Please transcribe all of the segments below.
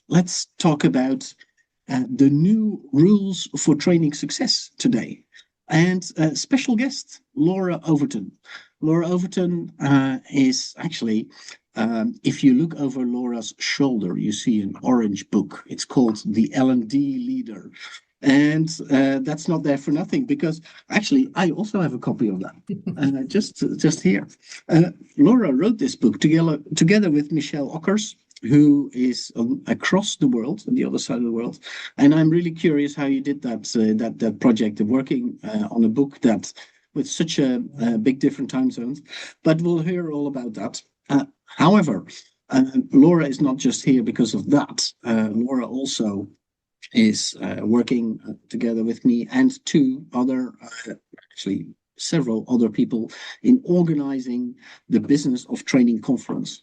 Let's talk about the new rules for training success today. And special guest, Laura Overton. Laura Overton is actually, if you look over Laura's shoulder, you see an orange book. It's called the L&D Leader. And that's not there for nothing because actually I also have a copy of that just here. Laura wrote this book together with Michelle Ockers, who is across the world, on the other side of the world. And I'm really curious how you did that project of working on a book that with such a big different time zones. But we'll hear all about that. However, Laura is not just here because of that. Laura also is working together with me and two other, actually several other people in organizing the Business of Training Conference.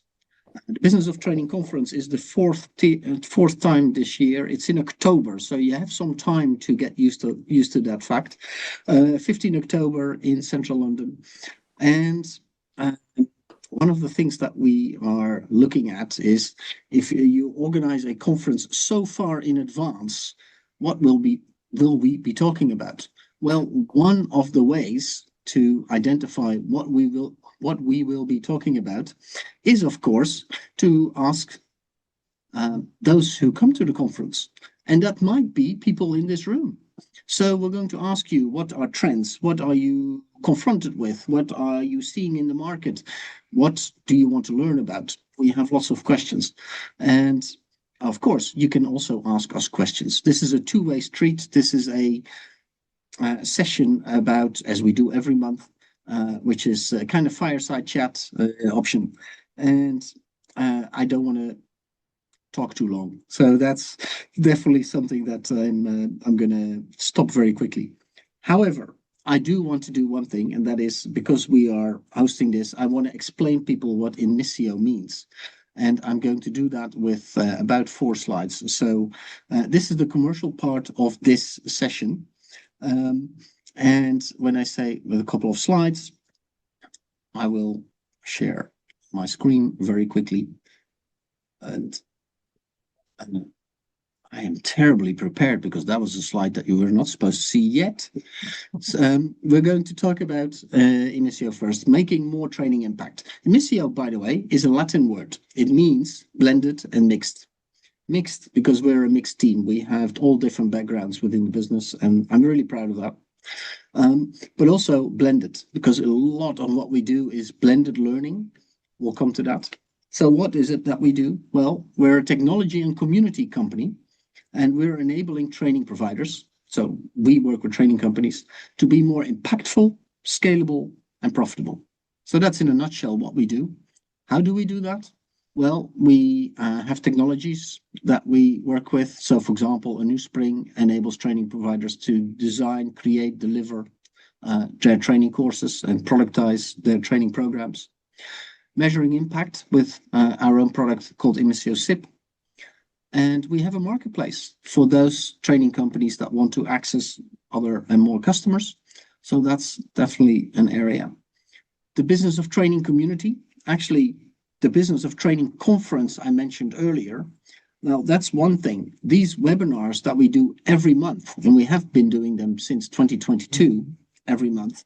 The Business of Training Conference is the fourth time this year. It's in October, so you have some time to get used to that fact. 15 October in central London. And one of the things that we are looking at is if you organize a conference so far in advance, what will we be talking about? Well, one of the ways to identify what we will be talking about is, of course, to ask those who come to the conference. And that might be people in this room. So we're going to ask you, what are trends? What are you confronted with? What are you seeing in the market? What do you want to learn about? We have lots of questions. And of course, you can also ask us questions. This is a two-way street. This is a session about, as we do every month, which is a kind of fireside chat option. And I don't want to talk too long. So that's definitely something that I'm going to stop very quickly. However, I do want to do one thing, and that is because we are hosting this, I want to explain people what Inmissio means. And I'm going to do that with about 4 slides. So this is the commercial part of this session. And when I say with a couple of slides, I will share my screen very quickly. And I am terribly prepared because that was a slide that you were not supposed to see yet. So, we're going to talk about Inmissio first, making more training impact. Inmissio, by the way, is a Latin word. It means blended and mixed. Mixed because we're a mixed team. We have all different backgrounds within the business, and I'm really proud of that. But also blended because a lot of what we do is blended learning. We'll come to that. So what is it that we do? Well, we're a technology and community company, and we're enabling training providers. So we work with training companies to be more impactful, scalable, and profitable. So that's in a nutshell what we do. How do we do that? Well, we have technologies that we work with. So, for example, a new Spring enables training providers to design, create, deliver their training courses and productize their training programs. Measuring impact with our own product called Inmissio SIP. And we have a marketplace for those training companies that want to access other and more customers. So that's definitely an area. The Business of Training community, actually, the Business of Training conference I mentioned earlier. Now, that's one thing. These webinars that we do every month, and we have been doing them since 2022, every month,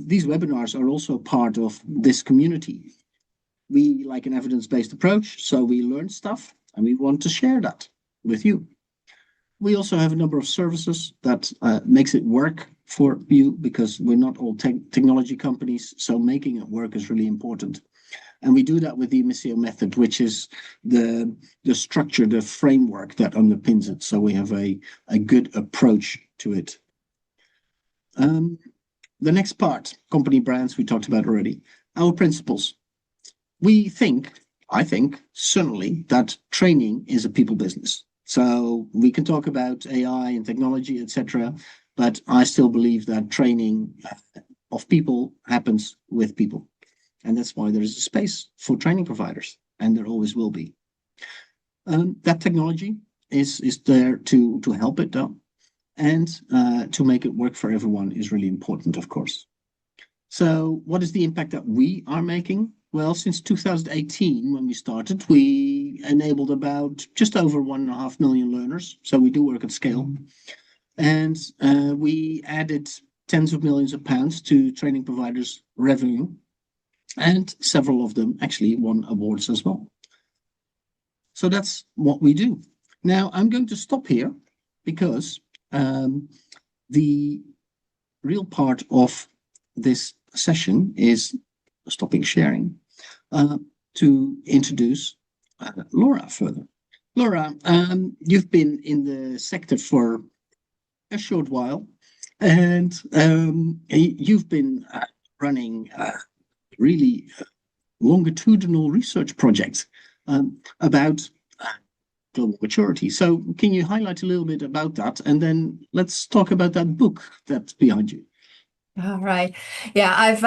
these webinars are also part of this community. We like an evidence-based approach, so we learn stuff and we want to share that with you. We also have a number of services that makes it work for you because we're not all technology companies, so making it work is really important. And we do that with the Inmissio method, which is the structure, the framework that underpins it. So we have a good approach to it. The next part, company brands, we talked about already. Our principles. I think, certainly, that training is a people business. So we can talk about AI and technology, etc., but I still believe that training of people happens with people. And that's why there is a space for training providers, and there always will be. That technology is there to help it, though, and to make it work for everyone is really important, of course. So what is the impact that we are making? Well, since 2018, when we started, we we enabled about just over 1.5 million learners. So we do work at scale. And we added tens of millions of pounds to training providers' revenue. And several of them actually won awards as well. So that's what we do. Now, I'm going to stop here because the real part of this session is stopping sharing to introduce Laura further. Laura, you've been in the sector for a short while, and you've been running really longitudinal research projects about global maturity. So can you highlight a little bit about that? And then let's talk about that book that's behind you. All right. Yeah, I've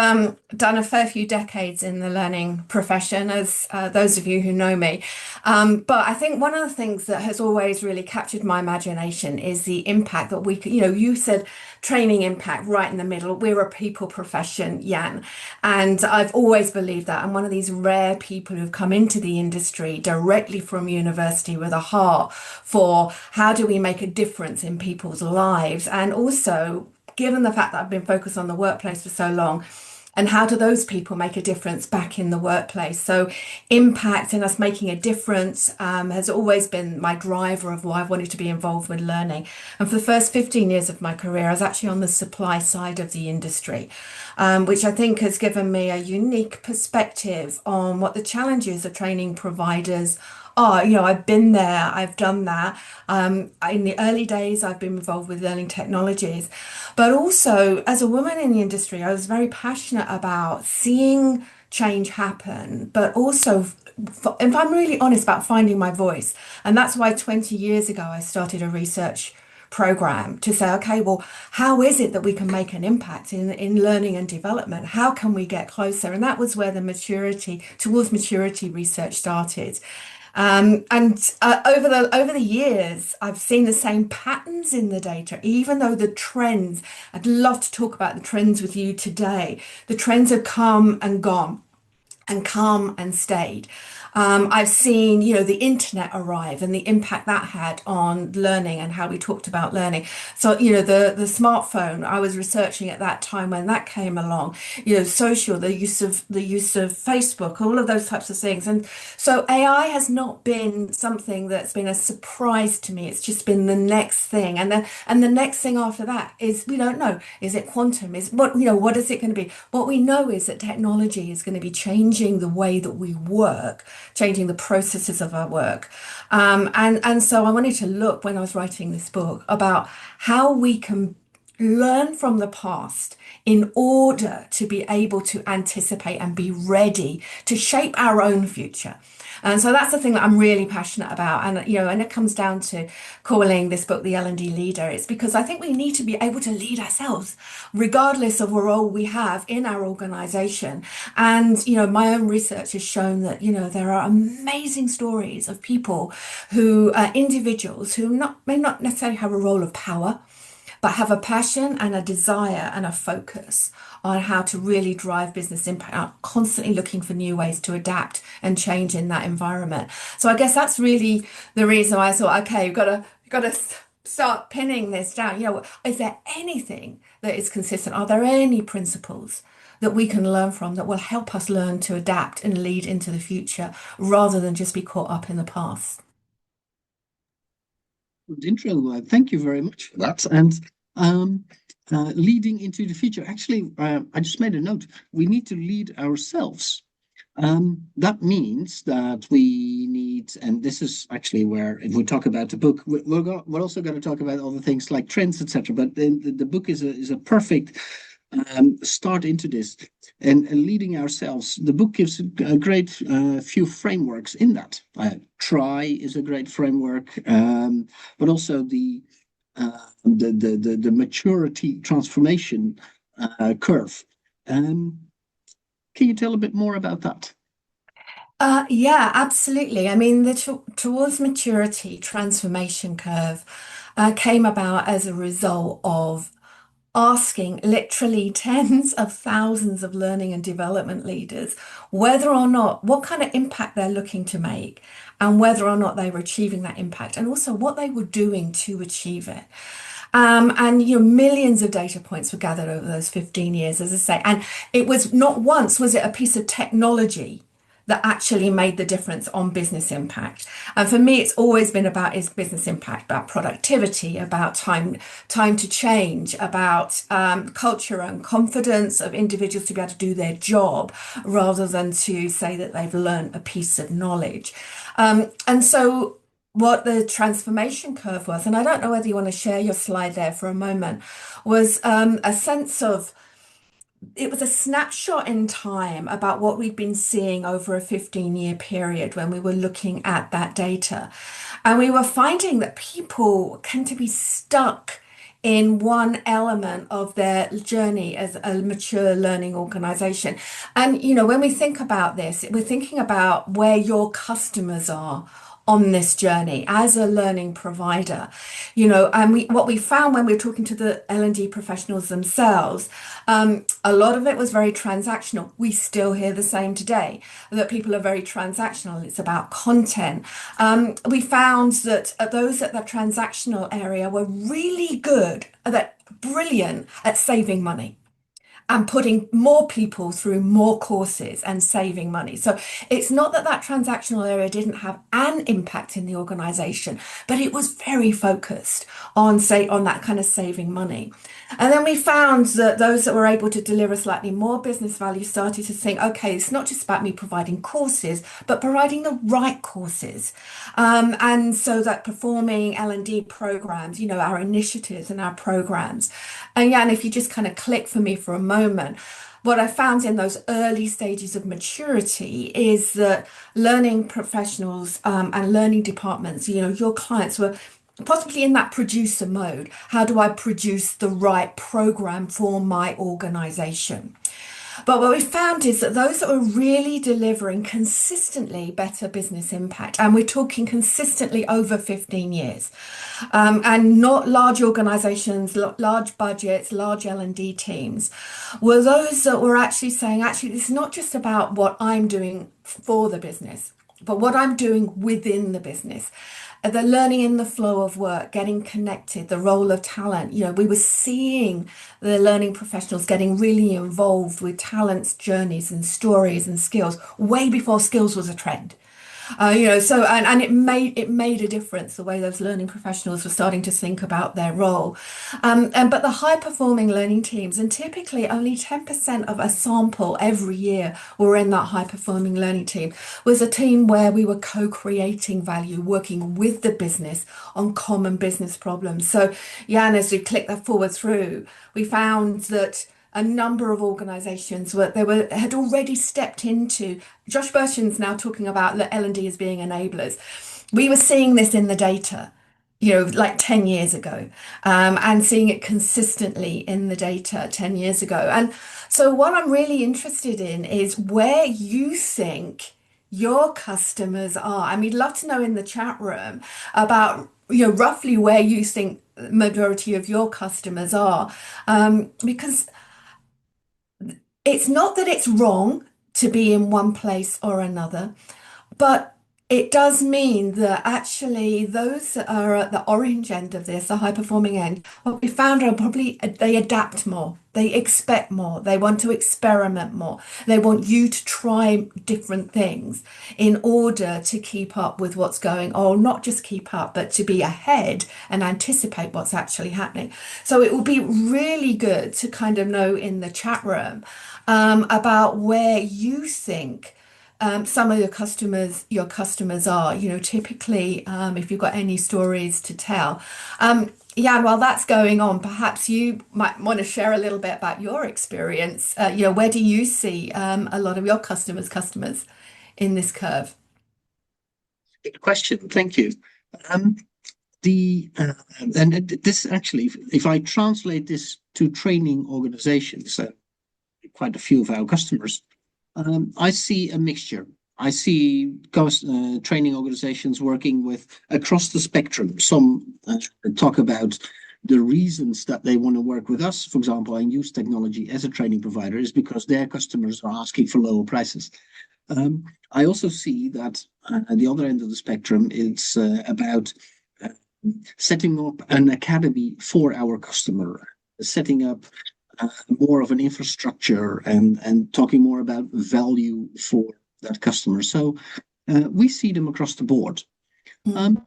done a fair few decades in the learning profession, as those of you who know me. But I think one of the things that has always really captured my imagination is the impact that we could, you said training impact right in the middle. We're a people profession, Jan. And I've always believed that. I'm one of these rare people who've come into the industry directly from university with a heart for how do we make a difference in people's lives, and also given the fact that I've been focused on the workplace for so long, and how do those people make a difference back in the workplace? So impact and us making a difference has always been my driver of why I've wanted to be involved with learning. And for the first 15 years of my career, I was actually on the supply side of the industry, which I think has given me a unique perspective on what the challenges of training providers are. I've been there, I've done that. In the early days, I've been involved with learning technologies, but also as a woman in the industry, I was very passionate about seeing change happen, but also, if I'm really honest, about finding my voice. And that's why 20 years ago, I started a research program to say, okay, well, how is it that we can make an impact in learning and development? How can we get closer? And that was where the towards maturity research started. Over the years, I've seen the same patterns in the data, even though the trends, I'd love to talk about the trends with you today. The trends have come and gone and come and stayed. I've seen, the internet arrive and the impact that had on learning and how we talked about learning. So, the smartphone, I was researching at that time when that came along, social, the use of Facebook, all of those types of things. And so AI has not been something that's been a surprise to me. It's just been the next thing. And the next thing after that is we don't know. Is it quantum? What is it going to be? What we know is that technology is going to be changing the way that we work, changing the processes of our work. And so I wanted to look, when I was writing this book, about how we can learn from the past in order to be able to anticipate and be ready to shape our own future. And so that's the thing that I'm really passionate about. And it comes down to calling this book the L&D Leader. It's because I think we need to be able to lead ourselves, regardless of what role we have in our organization. And, my own research has shown that, there are amazing stories of people individuals who may not necessarily have a role of power, but have a passion and a desire and a focus on how to really drive business impact, are constantly looking for new ways to adapt and change in that environment. So I guess that's really the reason why I thought, okay, you've got to start pinning this down. Is there anything that is consistent? Are there any principles that we can learn from that will help us learn to adapt and lead into the future rather than just be caught up in the past? Good intro. Thank you very much for that. And leading into the future, actually, I just made a note. We need to lead ourselves. That means that we need, and this is actually where, if we talk about the book, we're also going to talk about other things like trends, etc. But the book is a perfect start into this, and leading ourselves. The book gives a great few frameworks in that. Try is a great framework, but also the maturity transformation curve. Can you tell a bit more about that? Yeah, absolutely. I mean, the towards maturity transformation curve came about as a result of asking literally tens of thousands of learning and development leaders whether or not what kind of impact they're looking to make and whether or not they were achieving that impact and also what they were doing to achieve it. And millions of data points were gathered over those 15 years, as I say. And it was not once was it a piece of technology that actually made the difference on business impact. And for me, it's always been about is business impact, about productivity, about time to change, about culture and confidence of individuals to be able to do their job rather than to say that they've learned a piece of knowledge. And so what the transformation curve was, and I don't know whether you want to share your slide there for a moment, was a sense of it was a snapshot in time about what we've been seeing over a 15-year period when we were looking at that data. And we were finding that people tend to be stuck in one element of their journey as a mature learning organization. And, when we think about this, we're thinking about where your customers are on this journey as a learning provider, and what we found when we were talking to the L&D professionals themselves, a lot of it was very transactional. We still hear the same today, that people are very transactional. It's about content. We found that those at the transactional area were really good, brilliant at saving money and putting more people through more courses and saving money. So it's not that that transactional area didn't have an impact in the organization, but it was very focused on, say, on that kind of saving money. And then we found that those that were able to deliver slightly more business value started to think, okay, it's not just about me providing courses, but providing the right courses. And so that performing L&D programs, our initiatives and our programs. And Jan, if you just kind of click for me for a moment, what I found in those early stages of maturity is that learning professionals and learning departments, your clients were possibly in that producer mode. How do I produce the right program for my organization? But what we found is that those that were really delivering consistently better business impact, and we're talking consistently over 15 years, and not large organizations, large budgets, large L&D teams, were those that were actually saying, actually, it's not just about what I'm doing for the business, but what I'm doing within the business. The learning in the flow of work, getting connected, the role of talent. We were seeing the learning professionals getting really involved with talents, journeys, and stories and skills way before skills was a trend. So and it made a difference the way those learning professionals were starting to think about their role. But the high performing learning teams, and typically only 10% of a sample every year were in that high performing learning team, was a team where we were co-creating value, working with the business on common business problems. So Jan, as we click that forward through, we found that a number of organizations had already stepped into. Josh Berchen's now talking about L&D as being enablers. We were seeing this in the data, like 10 years ago, and seeing it consistently in the data 10 years ago. And so what I'm really interested in is where you think your customers are. And we'd love to know in the chat room about roughly where you think the majority of your customers are, because it's not that it's wrong to be in one place or another, but it does mean that actually those that are at the orange end of this, the high performing end, what we found are probably they adapt more, they expect more, they want to experiment more, they want you to try different things in order to keep up with what's going on, or not just keep up, but to be ahead and anticipate what's actually happening. So it will be really good to kind of know in the chat room about where you think some of your customers are, typically, if you've got any stories to tell. Jan, while that's going on, perhaps you might want to share a little bit about your experience. Where do you see a lot of your customers in this curve? Good question. Thank you. And this actually, if I translate this to training organizations, quite a few of our customers, I see a mixture. I see training organizations working with across the spectrum. Some talk about the reasons that they want to work with us, for example, and use technology as a training provider, is because their customers are asking for lower prices. I also see that at the other end of the spectrum, it's about uh, setting up an academy for our customer, setting up more of an infrastructure and talking more about value for that customer. So we see them across the board. Mm.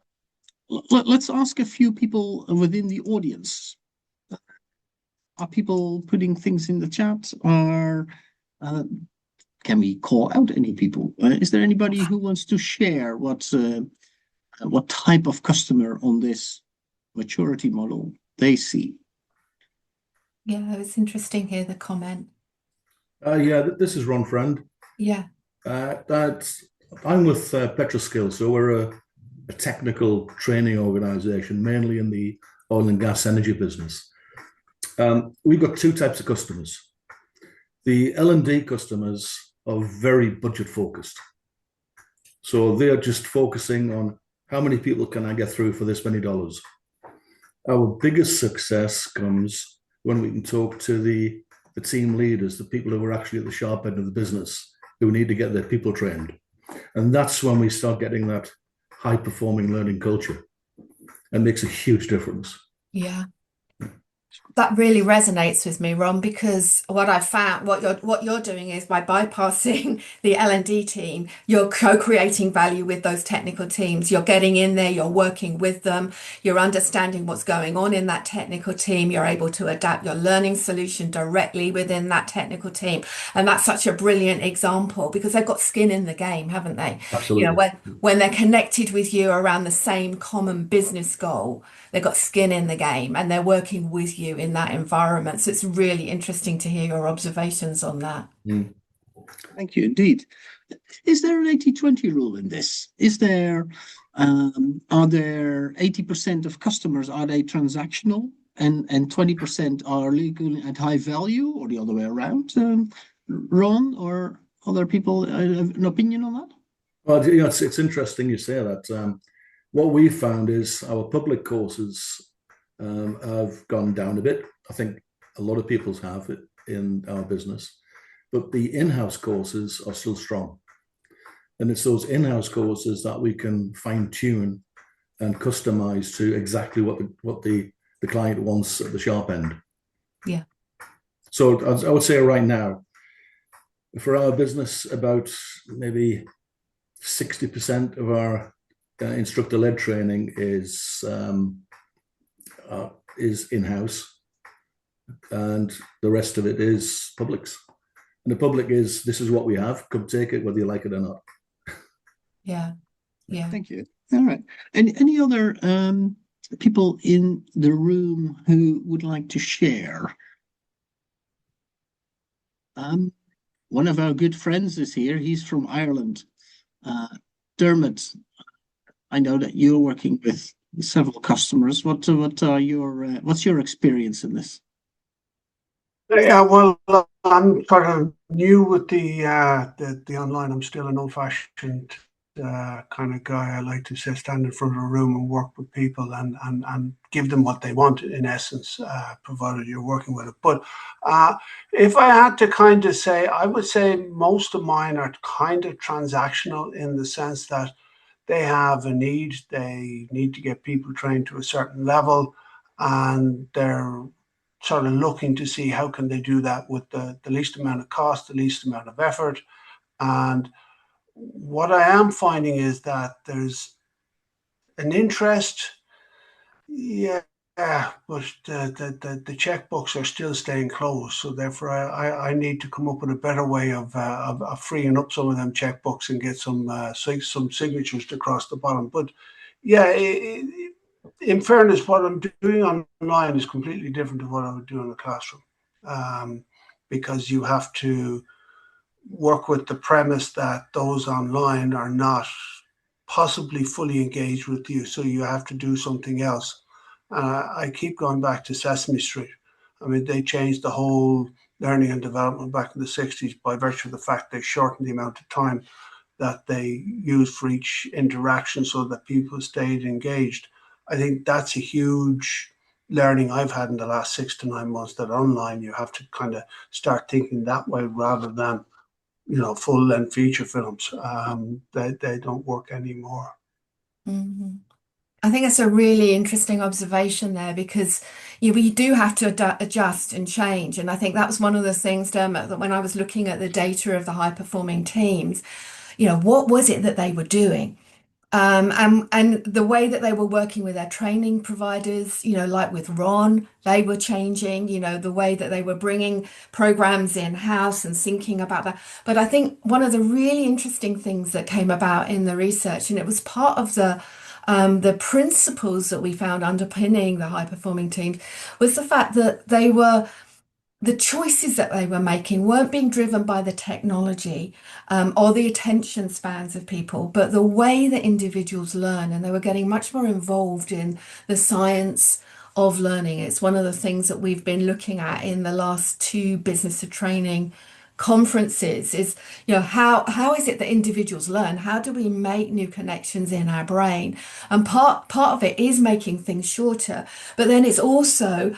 Let's ask a few people within the audience. Are people putting things in the chat? Or can we call out any people? Is there anybody who wants to share what type of customer on this maturity model they see? Yeah, it's interesting here, the comment. Yeah, this is Ron Friend. Yeah. I'm with Petroskill, so we're a technical training organization, mainly in the oil and gas energy business. We've got two types of customers. The L&D customers are very budget focused. So they're just focusing on how many people can I get through for this many dollars. Our biggest success comes when we can talk to the team leaders, the people who are actually at the sharp end of the business, who need to get their people trained. And that's when we start getting that high performing learning culture. It makes a huge difference. Yeah. That really resonates with me, Ron, because what I found, what you're doing is by bypassing the L&D team, you're co-creating value with those technical teams. You're getting in there, you're working with them, you're understanding what's going on in that technical team. You're able to adapt your learning solution directly within that technical team. And that's such a brilliant example because they've got skin in the game, haven't they? Absolutely. You know, when they're connected with you around the same common business goal, they've got skin in the game and they're working with you in that environment. So it's really interesting to hear your observations on that. Mm. Thank you indeed. Is there an 80-20 rule in this? Is there, are there 80% of customers, are they transactional and 20% are legal at high value, or the other way around? Ron or other people have an opinion on that? Well, you know, it's interesting you say that. What we found is our public courses have gone down a bit. I think a lot of people's have it in our business, but the in-house courses are still strong. And it's those in-house courses that we can fine tune and customize to exactly what the client wants at the sharp end. Yeah. So I would say right now, for our business, about maybe 60% of our instructor-led training is in-house, and the rest of it is publics. And the public is, this is what we have, come take it whether you like it or not. Yeah. Yeah. Thank you. All right. And any other people in the room who would like to share? One of our good friends is here. He's from Ireland. Dermot, I know that you're working with several customers. What are your what's your experience in this? Yeah, well, I'm sort of new with the online. I'm still an old-fashioned kind of guy. I like to say stand in front of a room and work with people and give them what they want, in essence, provided you're working with it. But if I had to kind of say, I would say most of mine are kind of transactional in the sense that they have a need. They need to get people trained to a certain level, and they're sort of looking to see how can they do that with the least amount of cost, the least amount of effort. And what I am finding is that there's an interest, yeah, but the checkbooks are still staying closed. So therefore, I need to come up with a better way of freeing up some of them checkbooks and get some signatures to cross the bottom. But yeah, in fairness, what I'm doing online is completely different to what I would do in the classroom, because you have to work with the premise that those online are not possibly fully engaged with you, so you have to do something else. I keep going back to Sesame Street. I mean, they changed the whole learning and development back in the 60s by virtue of the fact they shortened the amount of time that they used for each interaction so that people stayed engaged. I think that's a huge learning I've had in the last 6 to 9 months, that online you have to kind of start thinking that way rather than, full length feature films. They don't work anymore. Mhm. I think that's a really interesting observation there because we do have to adjust and change. And I think that was one of the things, Dermot, that when I was looking at the data of the high performing teams, what was it that they were doing? And the way that they were working with their training providers, like with Ron, they were changing, the way that they were bringing programs in-house and thinking about that. But I think one of the really interesting things that came about in the research, and it was part of the principles that we found underpinning the high-performing teams, was the fact that the choices that they were making weren't being driven by the technology or the attention spans of people, but the way that individuals learn, and they were getting much more involved in the science of learning. It's one of the things that we've been looking at in the last two business of training conferences is, how is it that individuals learn? How do we make new connections in our brain? And part of it is making things shorter, but then it's also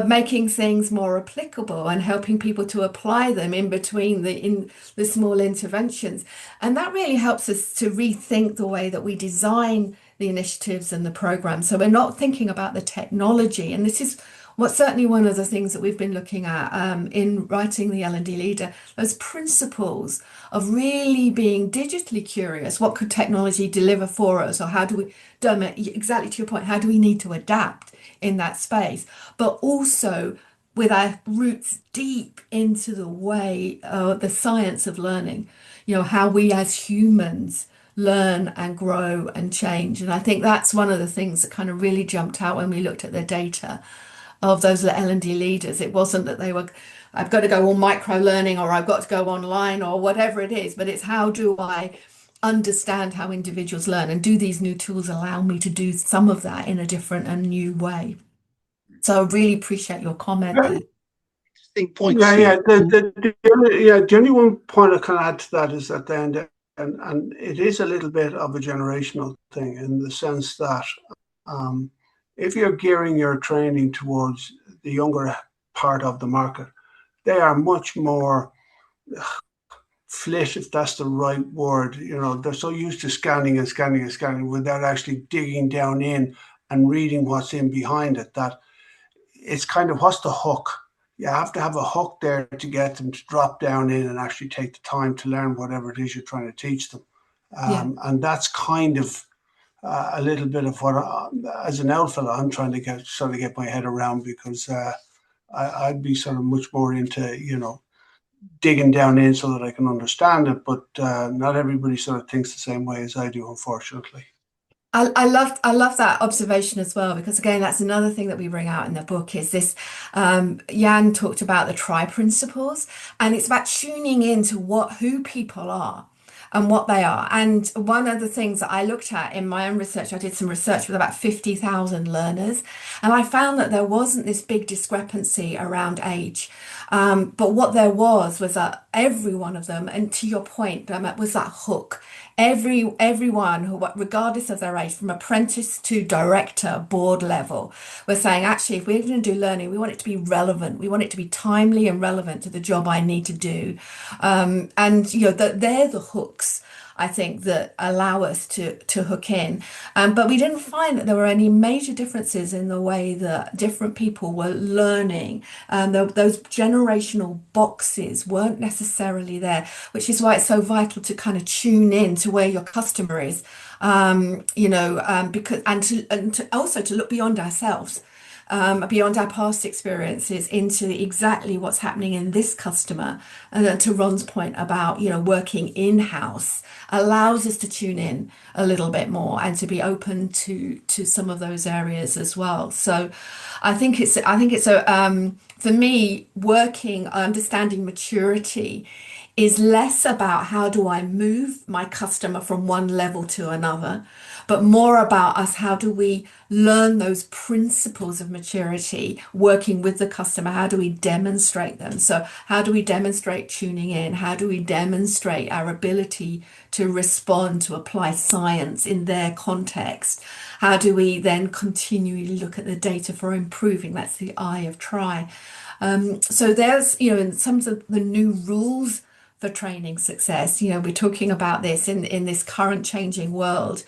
making things more applicable and helping people to apply them in between the small interventions. And that really helps us to rethink the way that we design the initiatives and the programs. So we're not thinking about the technology. And this is certainly one of the things that we've been looking at in writing the L&D Leader, those principles of really being digitally curious. What could technology deliver for us? Or how do we, Dermot, exactly to your point, how do we need to adapt in that space? But also with our roots deep into the way, the science of learning, how we as humans learn and grow and change. And I think that's one of the things that kind of really jumped out when we looked at the data of those L&D leaders. It wasn't that they were, I've got to go all micro learning or I've got to go online or whatever it is, but it's how do I understand how individuals learn, and do these new tools allow me to do some of that in a different and new way? So I really appreciate your comment there. Interesting points Yeah, here. the only one point I can add to that is at the end, and it is a little bit of a generational thing in the sense that if you're gearing your training towards the younger part of the market, they are much more flit, if that's the right word. They're so used to scanning and scanning and scanning without actually digging down in and reading what's in behind it, that it's kind of, what's the hook? You have to have a hook there to get them to drop down in and actually take the time to learn whatever it is you're trying to teach them. And that's kind of a little bit of what, as an old fellow, I'm trying to get my head around, because I'd be sort of much more into, digging down in so that I can understand it. But not everybody sort of thinks the same way as I do, unfortunately. I love that observation as well, because again, that's another thing that we bring out in the book is this. Jan talked about the try principles, and it's about tuning into who people are and what they are. And one of the things that I looked at in my own research, I did some research with about 50,000 learners, and I found that there wasn't this big discrepancy around age. But what there was that every one of them, and to your point, was that hook. Everyone who, regardless of their age, from apprentice to director, board level, were saying, actually, if we're going to do learning, we want it to be relevant. We want it to be timely and relevant to the job I need to do. And that they're the hooks, I think, that allow us to hook in. But we didn't find that there were any major differences in the way that different people were learning. Those generational boxes weren't necessarily there, which is why it's so vital to kind of tune in to where your customer is, because and also to look beyond ourselves. Beyond our past experiences into exactly what's happening in this customer. And then to Ron's point about, working in-house allows us to tune in a little bit more and to be open to some of those areas as well. So I think it's for me, understanding maturity is less about how do I move my customer from one level to another, but more about us. How do we learn those principles of maturity working with the customer? How do we demonstrate them? So how do we demonstrate tuning in? How do we demonstrate our ability to respond, to apply science in their context? How do we then continually look at the data for improving? That's the I of try. So there's, in some of the new rules for training success, we're talking about this in this current changing world,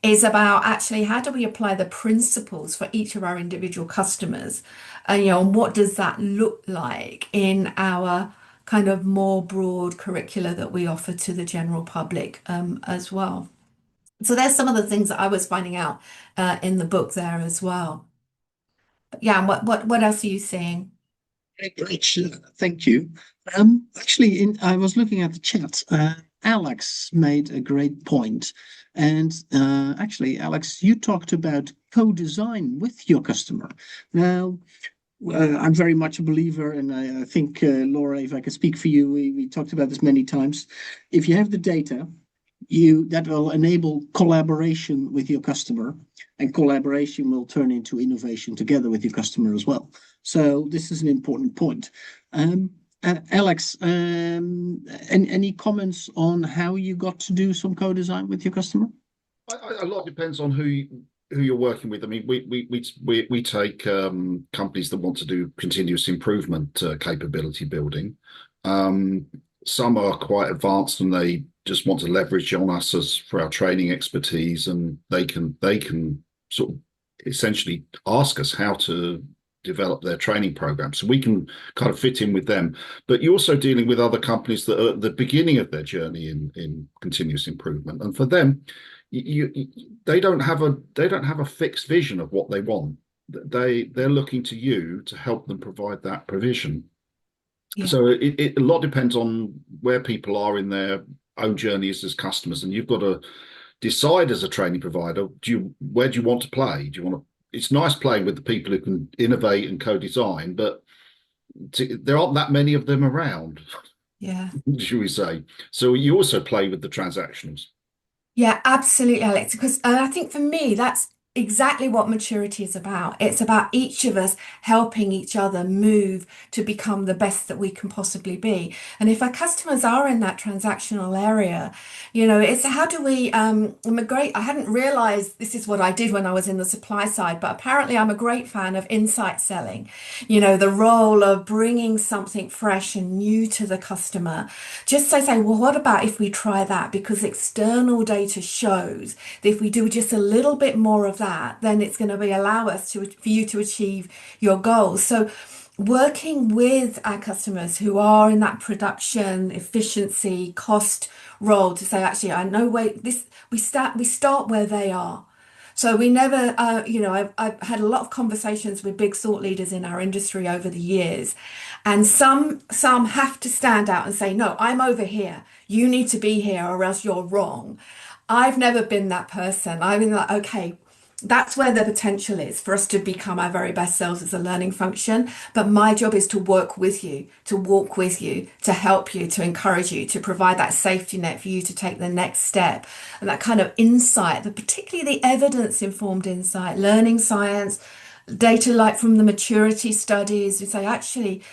is about actually how do we apply the principles for each of our individual customers, and what does that look like in our kind of more broad curricula that we offer to the general public as well. So there's some of the things that I was finding out in the book there as well. But yeah, and what else are you seeing? Great, thank you. Actually, I was looking at the chat. Alex made a great point, and actually, Alex, you talked about co-design with your customer. Now, I'm very much a believer, and I think Laura, if I could speak for you, we talked about this many times. If you have the data, that will enable collaboration with your customer, and collaboration will turn into innovation together with your customer as well. So this is an important point. Alex, any comments on how you got to do some co-design with your customer? A lot depends on who you're working with. I mean, we take companies that want to do continuous improvement capability building. Some are quite advanced and they just want to leverage on us for our training expertise, and they can sort of essentially ask us how to develop their training program, so we can kind of fit in with them. But you're also dealing with other companies that are at the beginning of their journey in continuous improvement, and for them, they don't have a fixed vision of what they want. They're looking to you to help them provide that provision. Yeah. So a lot depends on where people are in their own journeys as customers, and you've got to decide as a training provider, where do you want to play? Do you want to? It's nice playing with the people who can innovate and co-design, but there aren't that many of them around. Yeah, should we say? So you also play with the transactionals. Yeah, absolutely, Alex. Because I think for me, that's exactly what maturity is about. It's about each of us helping each other move to become the best that we can possibly be. And if our customers are in that transactional area, it's how do we, I hadn't realized this is what I did when I was in the supply side, but apparently I'm a great fan of insight selling, the role of bringing something fresh and new to the customer. Just to say, well, what about if we try that? Because external data shows that if we do just a little bit more of that, then it's going to allow us for you to achieve your goals. So working with our customers who are in that production, efficiency, cost role to say, actually, I know we start where they are. So we never, I've had a lot of conversations with big thought leaders in our industry over the years, and some have to stand out and say, no, I'm over here. You need to be here or else you're wrong. I've never been that person. I've been like, okay, that's where the potential is for us to become our very best selves as a learning function. But my job is to work with you, to walk with you, to help you, to encourage you, to provide that safety net for you to take the next step. And that kind of insight, particularly the evidence-informed insight, learning science, data like from the maturity studies, we say, actually,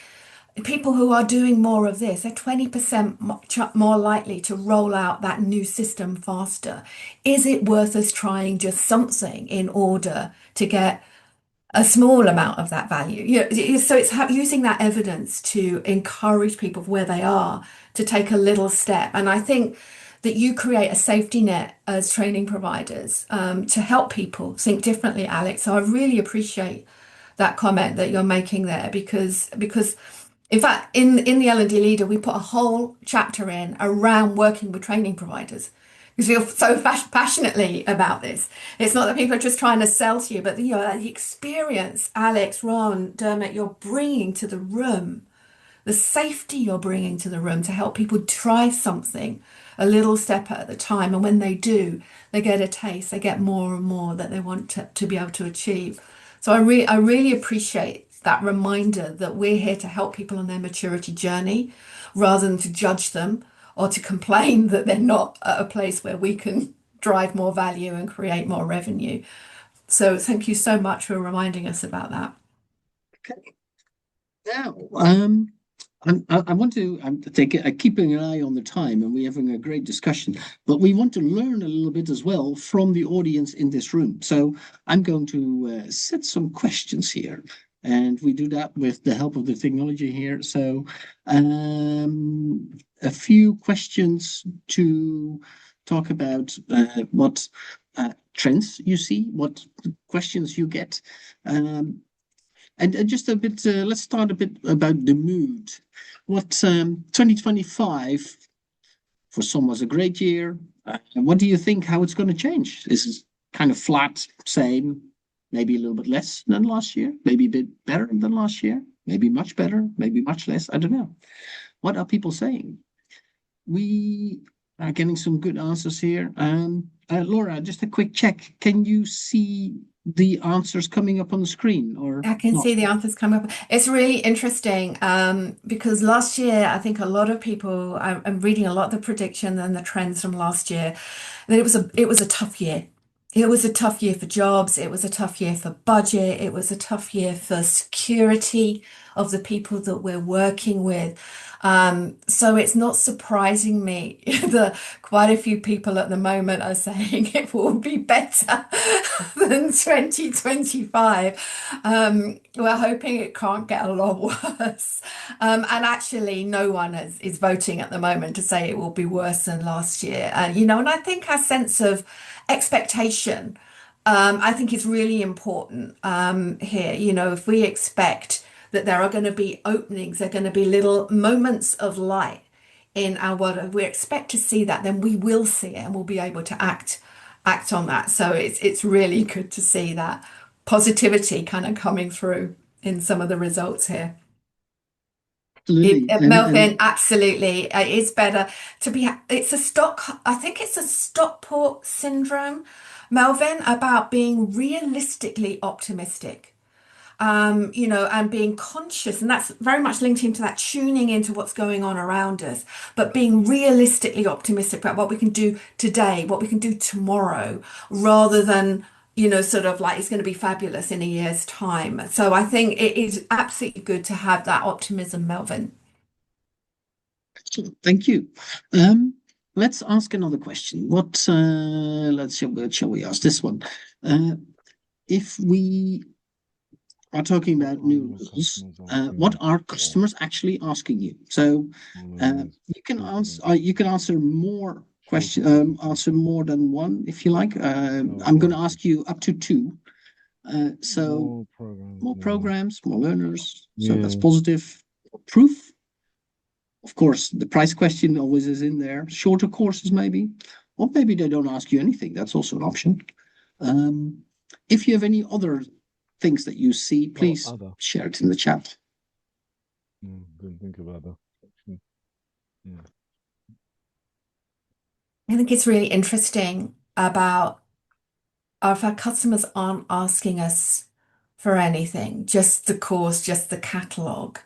people who are doing more of this are 20% more likely to roll out that new system faster. Is it worth us trying just something in order to get a small amount of that value? So it's using that evidence to encourage people where they are to take a little step. And I think that you create a safety net as training providers to help people think differently, Alex. So I really appreciate that comment that you're making there, because in fact, in the L&D Leader, we put a whole chapter in around working with training providers because we feel so passionately about this. It's not that people are just trying to sell to you, but the experience, Alex, Ron, Dermot, you're bringing to the room, the safety you're bringing to the room to help people try something a little step at a time. And when they do, they get a taste, they get more and more that they want to be able to achieve. So I really appreciate that reminder that we're here to help people on their maturity journey rather than to judge them or to complain that they're not at a place where we can drive more value and create more revenue. So thank you so much for reminding us about that. Okay. Now, I want to keeping an eye on the time, and we're having a great discussion, but we want to learn a little bit as well from the audience in this room. So I'm going to set some questions here, and we do that with the help of the technology here. So a few questions to talk about what trends you see, what questions you get. And just a bit, let's start a bit about the mood. What 2025 for some was a great year. What do you think how it's going to change? Is it kind of flat, same, maybe a little bit less than last year, maybe a bit better than last year, maybe much better, maybe much less? I don't know. What are people saying? We are getting some good answers here. Laura, just a quick check. Can you see the answers coming up on the screen or I can not? see the answers come up. It's really interesting because last year, I think a lot of people, I'm reading a lot of the prediction and the trends from last year, that it was a tough year. It was a tough year for jobs. It was a tough year for budget. It was a tough year for security of the people that we're working with. So it's not surprising me that quite a few people at the moment are saying it will be better than 2025. We're hoping it can't get a lot worse. And actually, no one is voting at the moment to say it will be worse than last year. And I think our sense of expectation, I think is really important here. If we expect that there are going to be openings, there are going to be little moments of light in our world, if we expect to see that, then we will see it and we'll be able to act on that. So it's really good to see that positivity kind of coming through in some of the results here. Absolutely. Melvin, absolutely. It's better to be, I think it's a Stockport syndrome, Melvin, about being realistically optimistic. And being conscious, and that's very much linked into that tuning into what's going on around us, but being realistically optimistic about what we can do today, what we can do tomorrow, rather than, sort of like it's going to be fabulous in a year's time. So I think it is absolutely good to have that optimism, Melvin. Excellent. Thank you. Let's ask another question. Shall we ask this one? If we are talking about new rules, what are customers actually asking you? So you can answer more questions, answer more than one if you like. I'm going to ask you up to two. So more programs, more learners. So that's positive. Proof. Of course, the price question always is in there. Shorter courses maybe, or maybe they don't ask you anything. That's also an option. If you have any other things that you see, please share it in the chat. Didn't think about that. Yeah. I think it's really interesting about if our customers aren't asking us for anything, just the course, just the catalogue.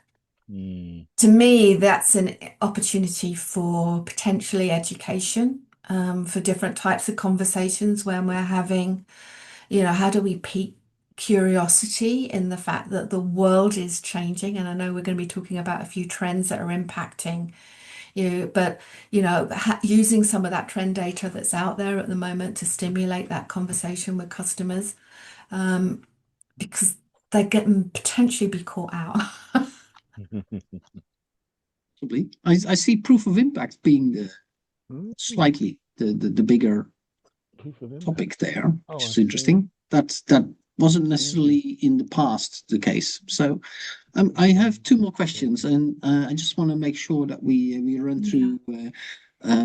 To me, that's an opportunity for potentially education, for different types of conversations when we're having, how do we pique curiosity in the fact that the world is changing? And I know we're going to be talking about a few trends that are impacting you, but using some of that trend data that's out there at the moment to stimulate that conversation with customers, because they can potentially be caught out. I see proof of impact being slightly the bigger topic there, which is interesting. That wasn't necessarily in the past the case. So I have two more questions, and I just want to make sure that we run through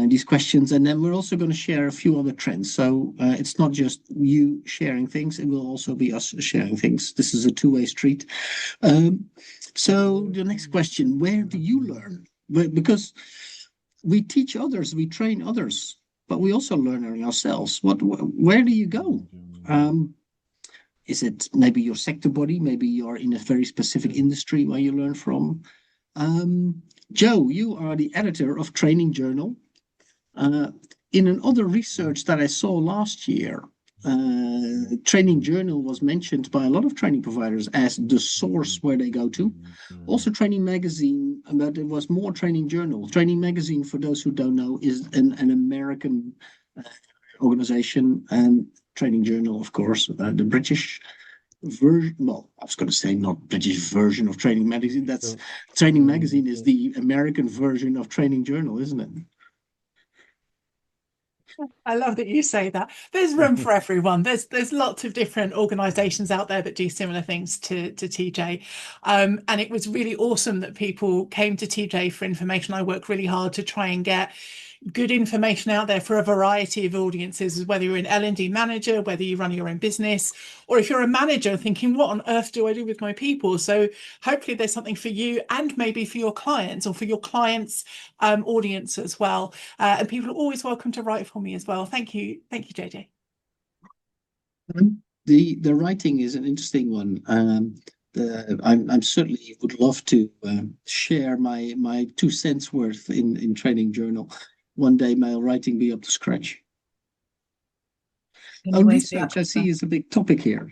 these questions, and then we're also going to share a few other trends. So it's not just you sharing things, it will also be us sharing things. This is a two-way street. So the next question, where do you learn? Because we teach others, we train others, but we also learn ourselves. Where do you go? Is it maybe your sector body? Maybe you're in a very specific industry where you learn from. Joe, you are the editor of Training Journal. in another research that I saw last year, Training Journal was mentioned by a lot of training providers as the source where they go to. Also, Training Magazine, but it was more Training Journal. Training Magazine, for those who don't know, is an American organization, and Training Journal, of course, the British version. Well, I was going to say not British version of Training Magazine. That's Training Magazine is the American version of Training Journal, isn't it? I love that you say that. There's room for everyone. There's lots of different organizations out there that do similar things to TJ. And it was really awesome that people came to TJ for information. I work really hard to try and get good information out there for a variety of audiences, whether you're an L&D manager, whether you run your own business, or if you're a manager thinking, what on earth do I do with my people? So hopefully there's something for you and maybe for your clients or for your clients' audience as well. And people are always welcome to write for me as well. Thank you, JJ. The writing is an interesting one. I'm certainly would love to share my 2 cents worth in Training Journal. One day my writing be up to scratch. Research, I see, is a big topic here.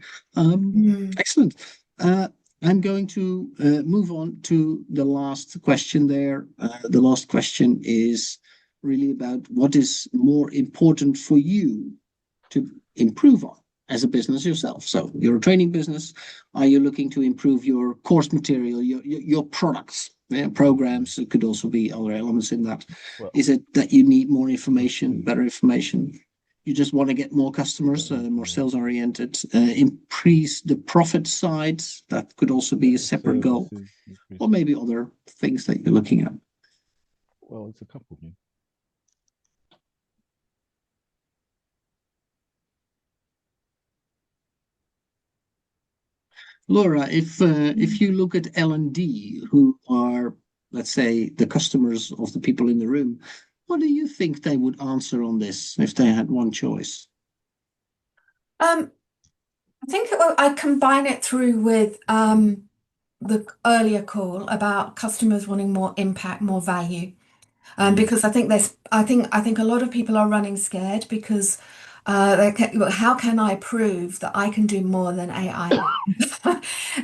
Excellent. I'm going to move on to the last question there. The last question is really about what is more important for you to improve on as a business yourself. So you're a training business. Are you looking to improve your course material, your products, programs? It could also be other elements in that. Well, is it that you need more information, better information? You just want to get more customers, more sales oriented, increase the profit side. That could also be a separate goal, or maybe other things that you're looking at. Well, it's a couple. Laura, if you look at L&D, who are, let's say, the customers of the people in the room, what do you think they would answer on this if they had one choice? I think I combine it through with the earlier call about customers wanting more impact, more value. Because I think a lot of people are running scared because how can I prove that I can do more than AI?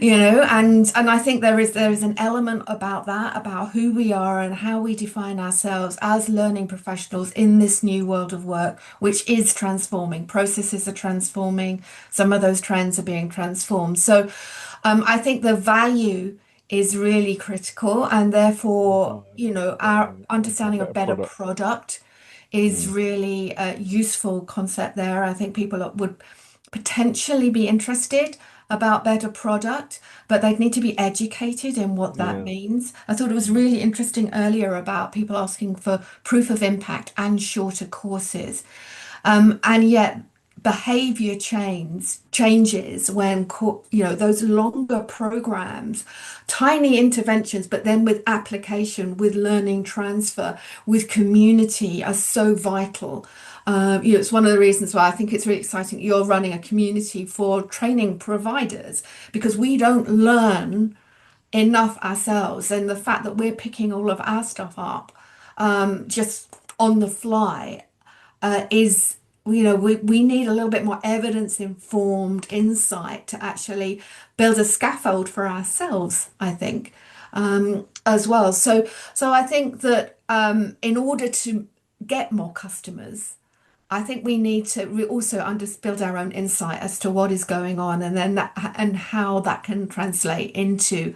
And I think there is an element about that, about who we are and how we define ourselves as learning professionals in this new world of work, which is transforming. Processes are transforming. Some of those trends are being transformed. So I think the value is really critical, and therefore, our understanding of better product is really a useful concept there. I think people would potentially be interested about better product, but they'd need to be educated in what that means. I thought it was really interesting earlier about people asking for proof of impact and shorter courses. And yet behavior changes when those longer programs, tiny interventions, but then with application, with learning transfer, with community are so vital. It's one of the reasons why I think it's really exciting you're running a community for training providers, because we don't learn enough ourselves, and the fact that we're picking all of our stuff up just on the fly is, we need a little bit more evidence-informed insight to actually build a scaffold for ourselves, I think, as well. So I think that in order to get more customers, I think we need to also build our own insight as to what is going on, and then and how that can translate into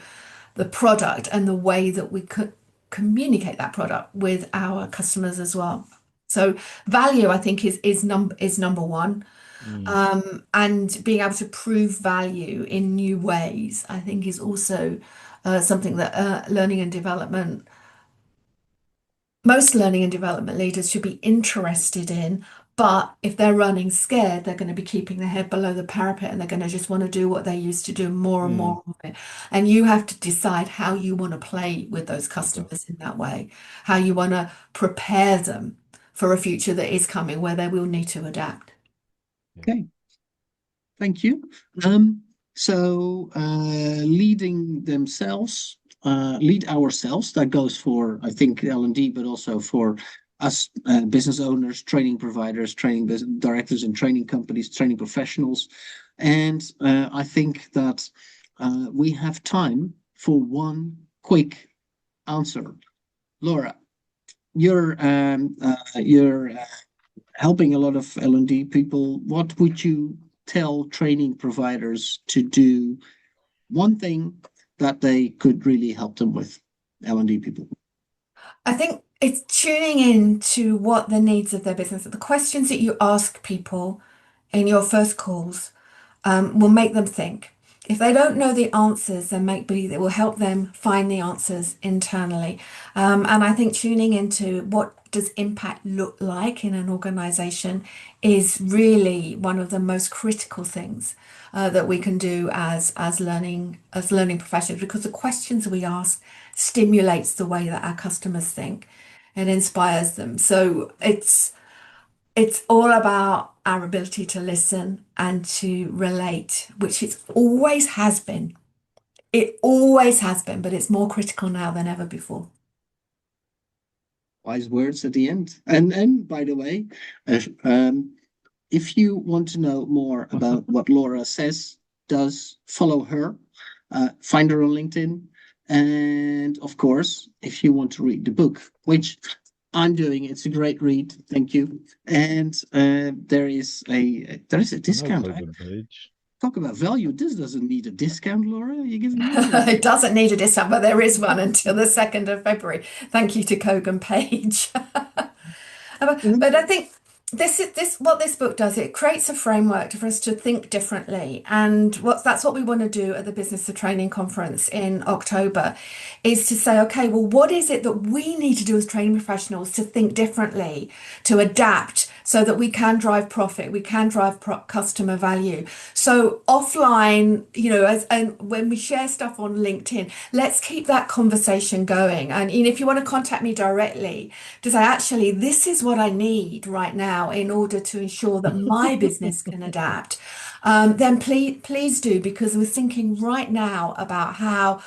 the product and the way that we could communicate that product with our customers as well. So value, I think, is number one. And being able to prove value in new ways, I think, is also something that most learning and development leaders should be interested in. But if they're running scared, they're going to be keeping their head below the parapet, and they're going to just want to do what they used to do, more and more of it. And you have to decide how you want to play with those customers in that way, how you want to prepare them for a future that is coming where they will need to adapt. Okay, thank you. So leading themselves, lead ourselves, that goes for, I think, L&D, but also for us business owners, training providers, training directors in training companies, training professionals. And I think that we have time for one quick answer. Laura, you're helping a lot of L&D people. What would you tell training providers to do? One thing that they could really help them with, L&D people. I think it's tuning in to what the needs of their business, the questions that you ask people in your first calls will make them think. If they don't know the answers, then make believe it will help them find the answers internally. And I think tuning into what does impact look like in an organization is really one of the most critical things that we can do as learning professionals, because the questions we ask stimulates the way that our customers think and inspires them. So it's all about our ability to listen and to relate, which it always has been. It always has been, but it's more critical now than ever before. Wise words at the end. And by the way, if you want to know more about what Laura does, follow her, find her on LinkedIn. And of course, if you want to read the book, which I'm doing, it's a great read. Thank you. And there is a discount. Talk about value. This doesn't need a discount, Laura. You're giving me It doesn't need a discount, but there is one until the 2nd of February. Thank you to Kogan Page. But I think what this book does, it creates a framework for us to think differently. And that's what we want to do at the Business of Training conference in October, is to say, okay, well, what is it that we need to do as training professionals to think differently, to adapt, so that we can drive profit, we can drive customer value. So offline, and when we share stuff on LinkedIn, let's keep that conversation going. And if you want to contact me directly to say, actually, this is what I need right now in order to ensure that my business can adapt, then please do, because we're thinking right now about how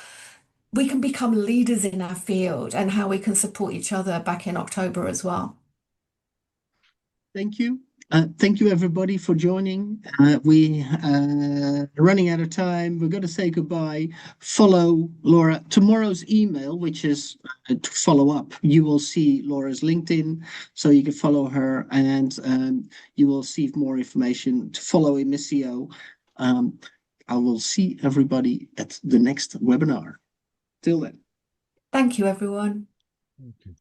we can become leaders in our field and how we can support each other back in October as well. Thank you. Thank you, everybody, for joining. We are running out of time. We're going to say goodbye. Follow Laura. Tomorrow's email, which is to follow up, you will see Laura's LinkedIn, so you can follow her, and you will see more information to follow Emissio. I will see everybody at the next webinar. Till then. Thank you, everyone. Okay.